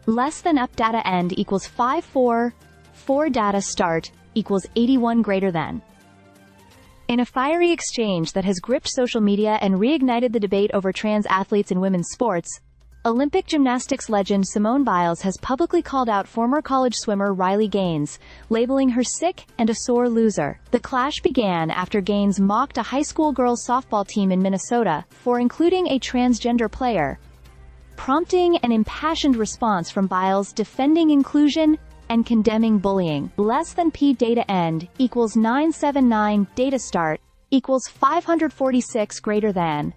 Less than up data end equals 54, 4 data start equals 81 greater than. In a fiery exchange that has gripped social media and reignited the debate over trans athletes in women's sports, Olympic gymnastics legend Simone Biles has publicly called out former college swimmer Riley Gaines, labeling her sick and a sore loser. The clash began after Gaines mocked a high school girls softball team in Minnesota for including a transgender player, prompting an impassioned response from Biles defending inclusion and condemning bullying. Less than P data end equals 979 data start equals 546 greater than.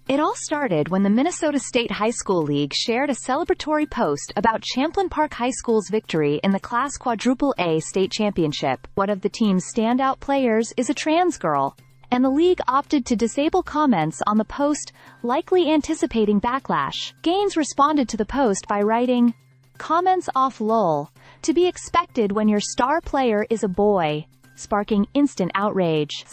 It all started when the Minnesota State High School League shared a celebratory post about Champlin Park High School's victory in the Class Quadruple A state championship. One of the team's standout players is a trans girl, and the league opted to disable comments on the post, likely anticipating backlash. Gaines responded to the post by writing, "Comments off lol, to be expected when your star player is a boy," sparking instant outrage.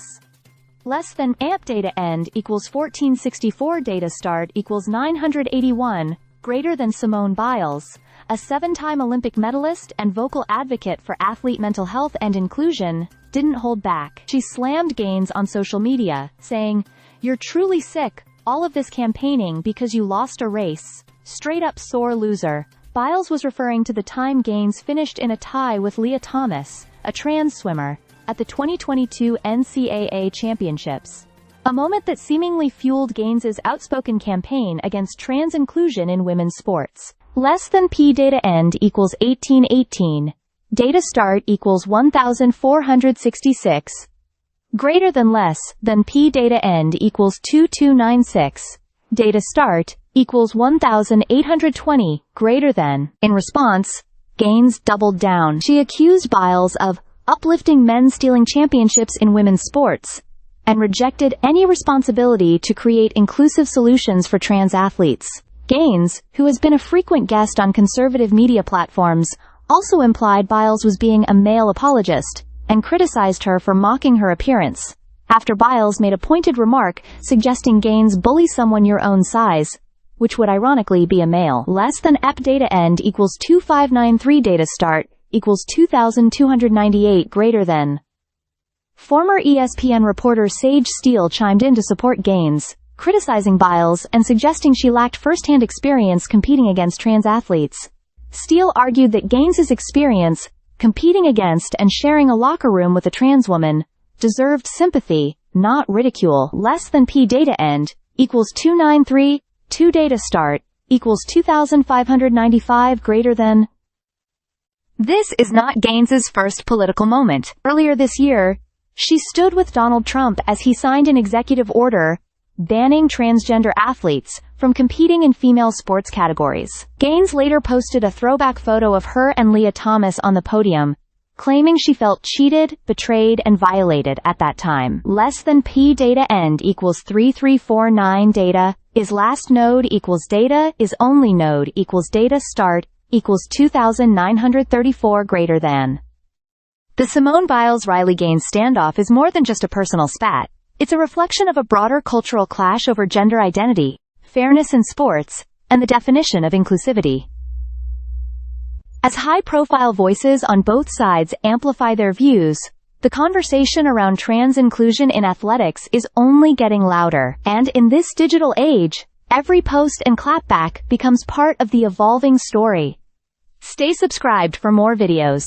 Less than amp data end equals 1464 data start equals 981, greater than. Simone Biles, a 7-time Olympic medalist and vocal advocate for athlete mental health and inclusion, didn't hold back. She slammed Gaines on social media, saying, "You're truly sick, all of this campaigning because you lost a race. Straight up sore loser." Biles was referring to the time Gaines finished in a tie with Leah Thomas, a trans swimmer, at the 2022 NCAA Championships, a moment that seemingly fueled Gaines's outspoken campaign against trans inclusion in women's sports. Less than P data end equals 1818, data start equals 1466, greater than. Less than P data end equals 2296, data start equals 1820, greater than. In response, Gaines doubled down. She accused Biles of uplifting men stealing championships in women's sports, and rejected any responsibility to create inclusive solutions for trans athletes. Gaines, who has been a frequent guest on conservative media platforms, also implied Biles was being a male apologist, and criticized her for mocking her appearance, after Biles made a pointed remark suggesting Gaines bully someone your own size, which would ironically be a male. Less than EP data end equals 2593 data start equals 2298 greater than. Former ESPN reporter Sage Steele chimed in to support Gaines, criticizing Biles and suggesting she lacked first-hand experience competing against trans athletes. Steele argued that Gaines's experience, competing against and sharing a locker room with a trans woman, deserved sympathy, not ridicule. Less than P data end equals 293, 2 data start equals 2595 greater than. This is not Gaines's first political moment. Earlier this year, she stood with Donald Trump as he signed an executive order banning transgender athletes from competing in female sports categories. Gaines later posted a throwback photo of her and Leah Thomas on the podium, claiming she felt cheated, betrayed, and violated at that time. Less than P data end equals 3349 data is last node equals data is only node equals data start equals 2934 greater than. The Simone Biles-Riley Gaines standoff is more than just a personal spat. It's a reflection of a broader cultural clash over gender identity, fairness in sports, and the definition of inclusivity. As high-profile voices on both sides amplify their views, the conversation around trans inclusion in athletics is only getting louder. And in this digital age, every post and clapback becomes part of the evolving story. Stay subscribed for more videos.